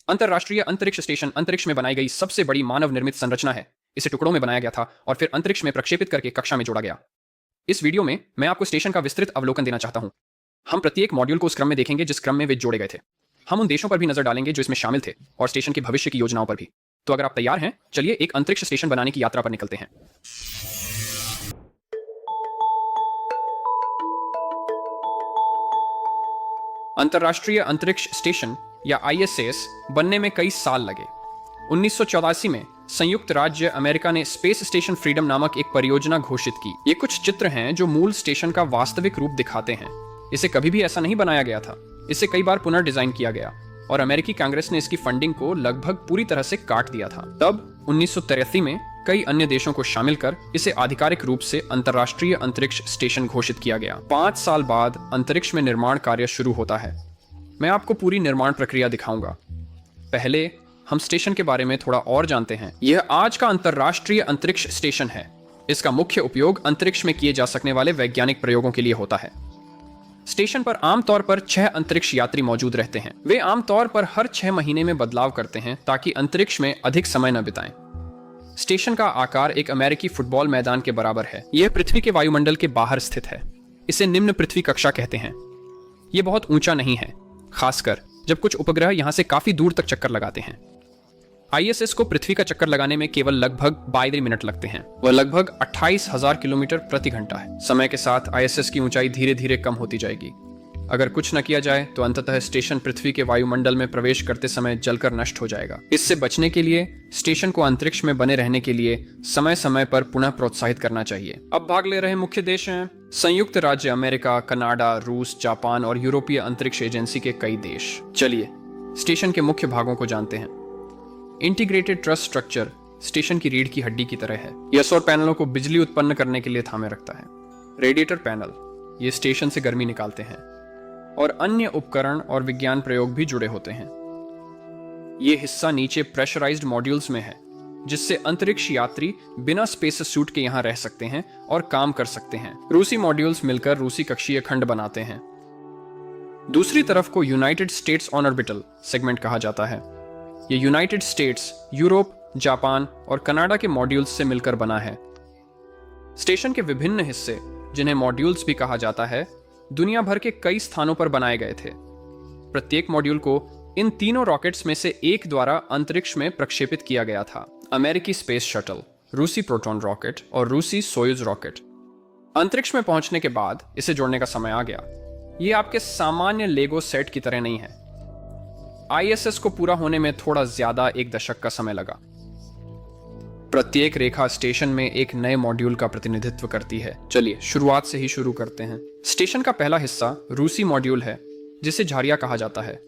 अंतरराष्ट्रीय अंतरिक्ष स्टेशन अंतरिक्ष में बनाई गई सबसे बड़ी मानव निर्मित संरचना है। इसे टुकड़ों में बनाया गया था और फिर अंतरिक्ष में प्रक्षेपित करके कक्षा में जोड़ा गया। इस वीडियो में मैं आपको स्टेशन का विस्तृत अवलोकन देना चाहता हूं। हम प्रत्येक मॉड्यूल को उस क्रम में देखेंगे जिस क्रम में वे जोड़े गए थे। हम उन देशों पर भी नजर डालेंगे जो इसमें शामिल थे और स्टेशन के भविष्य की योजनाओं पर भी। तो अगर आप तैयार हैं, चलिए एक अंतरिक्ष स्टेशन बनाने की यात्रा पर निकलते हैं। अंतरराष्ट्रीय अंतरिक्ष स्टेशन या ISS बनने में कई साल लगे। 1984 में संयुक्त राज्य अमेरिका ने स्पेस स्टेशन फ्रीडम नामक एक परियोजना घोषित की। ये कुछ चित्र हैं जो मूल स्टेशन का वास्तविक रूप दिखाते हैं। इसे कभी भी ऐसा नहीं बनाया गया था। इसे कई बार पुनर्डिजाइन किया गया और अमेरिकी कांग्रेस ने इसकी फंडिंग को लगभग पूरी तरह से काट दिया था। तब 1983 में कई अन्य देशों को शामिल कर इसे आधिकारिक रूप से अंतरराष्ट्रीय अंतरिक्ष स्टेशन घोषित किया गया। 5 साल बाद अंतरिक्ष में निर्माण कार्य शुरू होता है। मैं आपको पूरी निर्माण प्रक्रिया दिखाऊंगा। पहले हम स्टेशन के बारे में थोड़ा और जानते हैं। यह आज का अंतरराष्ट्रीय अंतरिक्ष स्टेशन है। इसका मुख्य उपयोग अंतरिक्ष में किए जा सकने वाले वैज्ञानिक प्रयोगों के लिए होता है। स्टेशन पर आमतौर पर 6 अंतरिक्ष यात्री मौजूद रहते हैं। वे आमतौर पर हर 6 महीने में बदलाव करते हैं ताकि अंतरिक्ष में अधिक समय न बिताएं। स्टेशन का आकार एक अमेरिकी फुटबॉल मैदान के बराबर है। यह पृथ्वी के वायुमंडल के बाहर स्थित है। इसे निम्न पृथ्वी कक्षा कहते हैं। यह बहुत ऊंचा नहीं है, खासकर जब कुछ उपग्रह यहां से काफी दूर तक चक्कर लगाते हैं। ISS को पृथ्वी का चक्कर लगाने में केवल लगभग 22 मिनट लगते हैं। वह लगभग 28,000 किलोमीटर प्रति घंटा है। समय के साथ ISS की ऊंचाई धीरे धीरे कम होती जाएगी। अगर कुछ न किया जाए तो अंततः स्टेशन पृथ्वी के वायुमंडल में प्रवेश करते समय जलकर नष्ट हो जाएगा। इससे बचने के लिए स्टेशन को अंतरिक्ष में बने रहने के लिए समय समय पर पुनः प्रोत्साहित करना चाहिए। अब भाग ले रहे मुख्य देश हैं संयुक्त राज्य अमेरिका, कनाडा, रूस, जापान और यूरोपीय अंतरिक्ष एजेंसी के कई देश। चलिए स्टेशन के मुख्य भागों को जानते हैं। इंटीग्रेटेड ट्रस स्ट्रक्चर स्टेशन की रीढ़ की हड्डी की तरह है। यह सौर पैनलों को बिजली उत्पन्न करने के लिए थामे रखता है। रेडिएटर पैनल, ये स्टेशन से गर्मी निकालते हैं और अन्य उपकरण और विज्ञान प्रयोग भी जुड़े होते हैं। यह हिस्सा नीचे प्रेशराइज्ड मॉड्यूल्स में है, जिससे अंतरिक्ष यात्री बिना स्पेस सूट के यहां रह सकते हैं और काम कर सकते हैं। रूसी मॉड्यूल्स मिलकर रूसी कक्षीय खंड बनाते हैं। दूसरी तरफ को United states on orbital segment कहा जाता है। यह यूनाइटेड स्टेट्स, यूरोप, जापान और कनाडा के मॉड्यूल्स से मिलकर बना है। स्टेशन के विभिन्न हिस्से, जिन्हें मॉड्यूल्स भी कहा जाता है, दुनिया भर के कई स्थानों पर बनाए गए थे। प्रत्येक मॉड्यूल को इन तीनों रॉकेट्स में से एक द्वारा अंतरिक्ष में प्रक्षेपित किया गया था। अमेरिकी स्पेस शटल, रूसी प्रोटॉन रॉकेट और रूसी सोयुज रॉकेट। अंतरिक्ष में पहुंचने के बाद इसे जोड़ने का समय आ गया। यह आपके सामान्य लेगो सेट की तरह नहीं है। ISS को पूरा होने में थोड़ा ज्यादा 1 दशक का समय लगा। प्रत्येक रेखा स्टेशन में एक नए मॉड्यूल का प्रतिनिधित्व करती है। चलिए शुरुआत से ही शुरू करते हैं। स्टेशन का पहला हिस्सा रूसी मॉड्यूल है, जिसे झारिया कहा जाता है।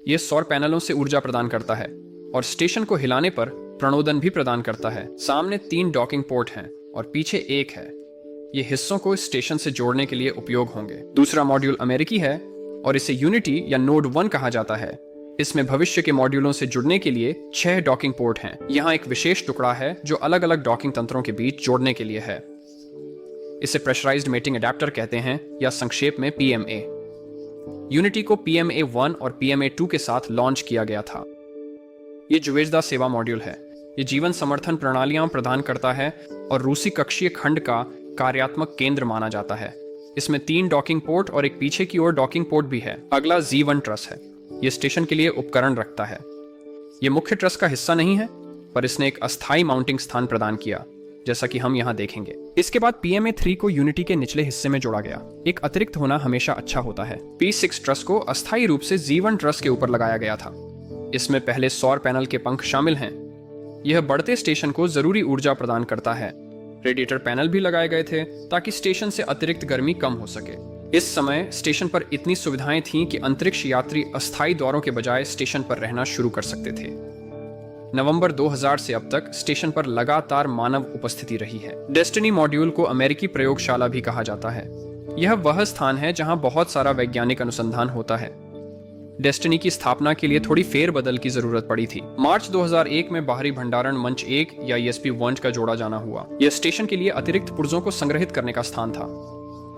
यह सौर पैनलों से ऊर्जा प्रदान करता है और स्टेशन को हिलाने पर प्रणोदन भी प्रदान करता है। सामने 3 डॉकिंग पोर्ट हैं और पीछे 1 है। ये हिस्सों को स्टेशन से जोड़ने के लिए उपयोग होंगे। दूसरा मॉड्यूल अमेरिकी है और इसे यूनिटी या नोड 1 कहा जाता है। इसमें भविष्य के मॉड्यूलों से जुड़ने के लिए 6 डॉकिंग पोर्ट हैं। यहाँ एक विशेष टुकड़ा है जो अलग अलग डॉकिंग तंत्रों के बीच जोड़ने के लिए है। इसे प्रेशराइज्ड मेटिंग अडेप्टर कहते हैं या संक्षेप में PMA। यूनिटी को PMA-1 और PMA-2 के साथ लॉन्च किया गया था। ये जुवेजदा सेवा मॉड्यूल है। ये जीवन समर्थन प्रणालियां प्रदान करता है और रूसी कक्षीय खंड का कार्यात्मक केंद्र माना जाता है। इसमें 3 डॉकिंग पोर्ट और एक पीछे की ओर डॉकिंग पोर्ट भी है। अगला Z1 ट्रस है। यह स्टेशन के लिए उपकरण रखता है। यह मुख्य ट्रस का हिस्सा नहीं है, पर इसने एक अस्थायी माउंटिंग स्थान प्रदान किया, जैसा कि हम यहां देखेंगे। इसके बाद PMA-3 को यूनिटी के निचले हिस्से में जोड़ा गया। एक अतिरिक्त होना हमेशा अच्छा होता है। P6 ट्रस को अस्थायी रूप से Z1 ट्रस के ऊपर लगाया गया था। इसमें पहले सौर पैनल के पंख शामिल हैं। यह बढ़ते स्टेशन को जरूरी ऊर्जा प्रदान करता है। रेडिएटर पैनल भी लगाए गए थे ताकि स्टेशन से अतिरिक्त गर्मी कम हो सके। इस समय स्टेशन पर इतनी सुविधाएं थीं कि अंतरिक्ष यात्री अस्थायी द्वारों के बजाय स्टेशन पर रहना शुरू कर सकते थे। नवंबर 2000 से अब तक स्टेशन पर लगातार मानव उपस्थिति रही है। डेस्टिनी मॉड्यूल को अमेरिकी प्रयोगशाला भी कहा जाता है। यह वह स्थान है जहां बहुत सारा वैज्ञानिक अनुसंधान होता है। डेस्टिनी की स्थापना के लिए थोड़ी फेरबदल की जरूरत पड़ी थी। मार्च 2001 में बाहरी भंडारण मंच 1 या ESP-1 का जोड़ा जाना हुआ। यह स्टेशन के लिए अतिरिक्त पुर्जों को संग्रहित करने का स्थान था।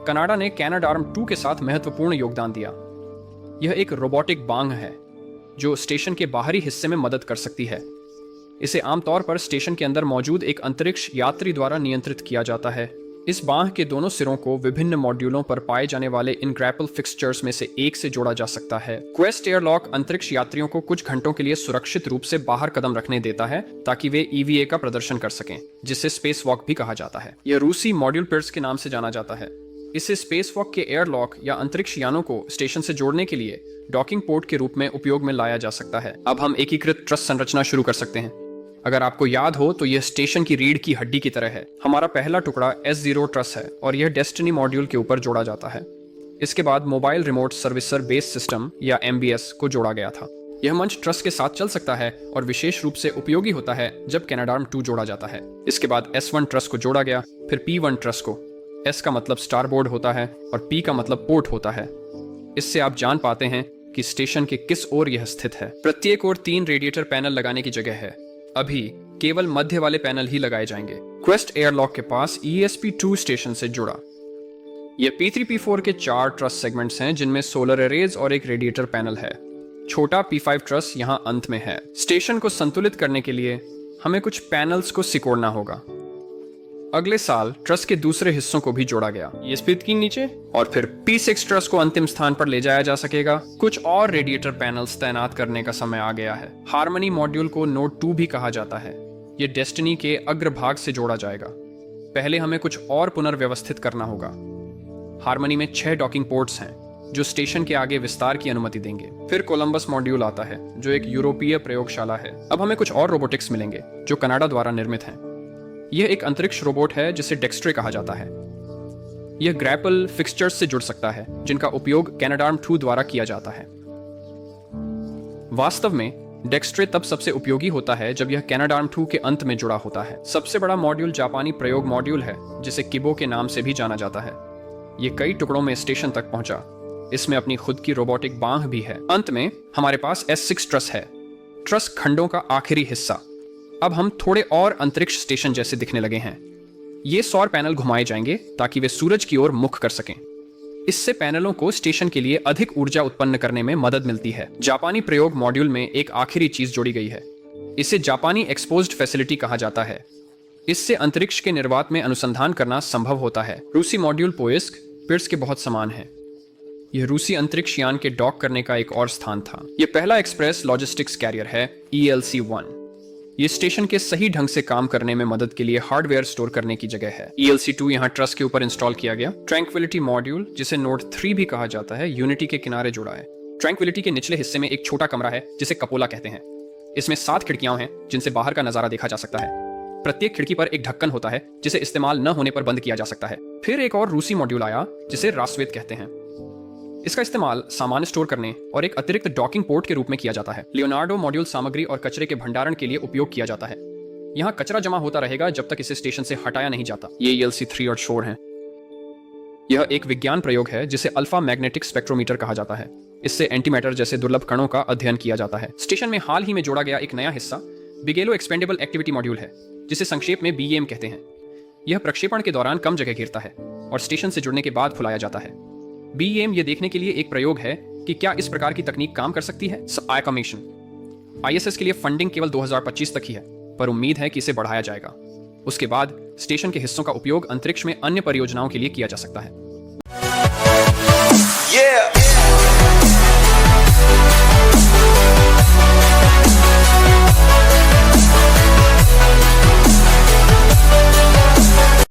कनाडा ने कैनाडार्म 2 के साथ महत्वपूर्ण योगदान दिया। यह एक रोबोटिक बांग है जो स्टेशन के बाहरी हिस्से में मदद कर सकती है। इसे आमतौर पर स्टेशन के अंदर मौजूद एक अंतरिक्ष यात्री द्वारा नियंत्रित किया जाता है। इस बांह के दोनों सिरों को विभिन्न मॉड्यूलों पर पाए जाने वाले इन ग्रैपल फिक्सचर्स में से एक से जोड़ा जा सकता है। क्वेस्ट एयरलॉक अंतरिक्ष यात्रियों को कुछ घंटों के लिए सुरक्षित रूप से बाहर कदम रखने देता है ताकि वे ईवीए का प्रदर्शन कर सकें, जिसे स्पेस वॉक भी कहा जाता है। यह रूसी मॉड्यूल पिर्स के नाम से जाना जाता है। इसे स्पेस वॉक के एयरलॉक या अंतरिक्ष यानों को स्टेशन से जोड़ने के लिए डॉकिंग पोर्ट के रूप में उपयोग में लाया जा सकता है। अब हम एकीकृत ट्रस संरचना शुरू कर सकते हैं। अगर आपको याद हो तो यह स्टेशन की रीढ़ की हड्डी की तरह है। हमारा पहला टुकड़ा S0 ट्रस है और यह डेस्टिनी मॉड्यूल के ऊपर जोड़ा जाता है। इसके बाद मोबाइल रिमोट सर्विसर बेस सिस्टम या MBS को जोड़ा गया था। यह मंच ट्रस के साथ चल सकता है और विशेष रूप से उपयोगी होता है जब कैनाडार्म-2 जोड़ा जाता है। इसके बाद S1 ट्रस को जोड़ा गया, फिर P1 ट्रस को। S का मतलब स्टारबोर्ड होता है और P का मतलब पोर्ट होता है। इससे आप जान पाते हैं कि स्टेशन के किस ओर यह स्थित है। प्रत्येक ओर 3 रेडिएटर पैनल लगाने की जगह है। अभी केवल मध्य वाले पैनल ही लगाए जाएंगे। क्वेस्ट एयरलॉक के पास ESP2 स्टेशन से जुड़ा ये P3 P4 के 4 ट्रस सेगमेंट्स हैं, जिनमें सोलर एरेज और एक रेडिएटर पैनल है। छोटा P5 ट्रस यहां अंत में है। स्टेशन को संतुलित करने के लिए हमें कुछ पैनल्स को सिकोड़ना होगा। अगले साल ट्रस के दूसरे हिस्सों को भी जोड़ा गया, ये स्पित की नीचे, और फिर P6 ट्रस को अंतिम स्थान पर ले जाया जा सकेगा। कुछ और रेडिएटर पैनल्स तैनात करने का समय आ गया है। हार्मनी मॉड्यूल को नोड 2 भी कहा जाता है। ये डेस्टिनी के अग्रभाग से जोड़ा जाएगा। पहले हमें कुछ और पुनर्व्यवस्थित करना होगा। हार्मनी में 6 डॉकिंग पोर्ट्स हैं जो स्टेशन के आगे विस्तार की अनुमति देंगे। फिर कोलंबस मॉड्यूल आता है जो एक यूरोपीय प्रयोगशाला है। अब हमें कुछ और रोबोटिक्स मिलेंगे जो कनाडा द्वारा निर्मित हैं। यह एक अंतरिक्ष रोबोट है जिसे डेक्स्ट्रे कहा जाता है। यह ग्रैपल फिक्सचर्स से जुड़ सकता है जिनका उपयोग कैनाडार्म-2 द्वारा किया जाता है। वास्तव में डेक्स्ट्रे तब सबसे उपयोगी होता है जब यह कैनाडार्म-2 के अंत में जुड़ा होता है। सबसे बड़ा मॉड्यूल जापानी प्रयोग मॉड्यूल है जिसे किबो के नाम से भी जाना जाता है। यह कई टुकड़ों में स्टेशन तक पहुंचा। इसमें अपनी खुद की रोबोटिक बांह भी है। अंत में हमारे पास S6 ट्रस है, ट्रस खंडों का आखिरी हिस्सा। अब हम थोड़े और अंतरिक्ष स्टेशन जैसे दिखने लगे हैं। ये सौर पैनल घुमाए जाएंगे ताकि वे सूरज की ओर मुख कर सकें। इससे पैनलों को स्टेशन के लिए अधिक ऊर्जा उत्पन्न करने में मदद मिलती है। जापानी प्रयोग मॉड्यूल में एक आखिरी चीज जोड़ी गई है। इसे जापानी एक्सपोज्ड फैसिलिटी कहा जाता है। इससे अंतरिक्ष के निर्वात में अनुसंधान करना संभव होता है। रूसी मॉड्यूल पोइस्क पिर्स के बहुत समान है। यह रूसी अंतरिक्ष यान के डॉक करने का एक और स्थान था। यह पहला एक्सप्रेस लॉजिस्टिक्स कैरियर है, ELC-1। ये स्टेशन के सही ढंग से काम करने में मदद के लिए हार्डवेयर स्टोर करने की जगह है। ELC-2 यहाँ ट्रस के ऊपर इंस्टॉल किया गया। ट्रैंक्विलिटी मॉड्यूल, जिसे नोड 3 भी कहा जाता है, यूनिटी के किनारे जुड़ा है। ट्रैंक्विलिटी के निचले हिस्से में एक छोटा कमरा है जिसे कपोला कहते हैं। इसमें 7 खिड़कियां हैं जिनसे बाहर का नजारा देखा जा सकता है। प्रत्येक खिड़की पर एक ढक्कन होता है जिसे इस्तेमाल न होने पर बंद किया जा सकता है। फिर एक और रूसी मॉड्यूल आया जिसे रास्वेत कहते हैं। इसका इस्तेमाल सामान स्टोर करने और एक अतिरिक्त डॉकिंग पोर्ट के रूप में किया जाता है। लियोनार्डो मॉड्यूल सामग्री और कचरे के भंडारण के लिए उपयोग किया जाता है। यहाँ कचरा जमा होता रहेगा जब तक इसे स्टेशन से हटाया नहीं जाता। ये ELC-3 और शोर हैं। यह एक विज्ञान प्रयोग है जिसे अल्फा मैग्नेटिक स्पेक्ट्रोमीटर कहा जाता है। इससे एंटीमैटर जैसे दुर्लभ कणों का अध्ययन किया जाता है। स्टेशन में हाल ही में जोड़ा गया एक नया हिस्सा बिगेलो एक्सपेंडेबल एक्टिविटी मॉड्यूल है, जिसे संक्षेप में BEM कहते हैं। यह प्रक्षेपण के दौरान कम जगह घेरता है और स्टेशन से जुड़ने के बाद फुलाया जाता है। BEM यह देखने के लिए एक प्रयोग है कि क्या इस प्रकार की तकनीक काम कर सकती है। आइकॉमेशन ISS के लिए फंडिंग केवल 2025 तक ही है, पर उम्मीद है कि इसे बढ़ाया जाएगा। उसके बाद स्टेशन के हिस्सों का उपयोग अंतरिक्ष में अन्य परियोजनाओं के लिए किया जा सकता है।